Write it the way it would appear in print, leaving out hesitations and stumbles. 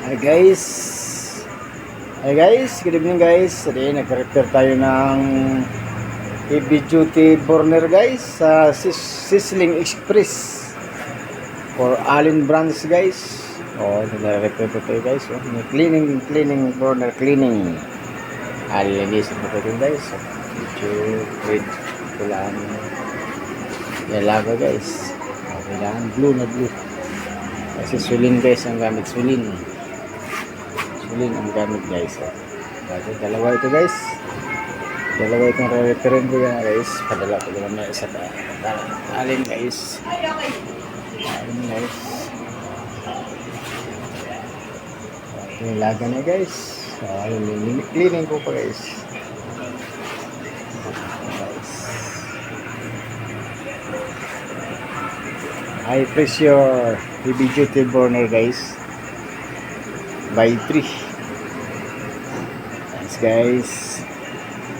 Hi guys. Hi guys, good evening guys. Today nag-repair tayo ng heavy duty burner guys sa Sizzling Express for Allen branch guys. Oh, nag-repair po tayo guys. Oh, cleaning burner cleaning. Alilisin po tayo guys. So, medyo red kailangan yalaga guys. Oh, kailangan blue na blue. Kasi sulin guys ang gamit, sulin ang gamit guys. So, dalawa ito guys. Dalawa itong re-referent ko yan guys. Padala ko naman na isa alin guys. Alin guys. Ito yung laga na guys. So, cleaning ko pa guys. High pressure heavy duty burner guys by 3. Thanks guys.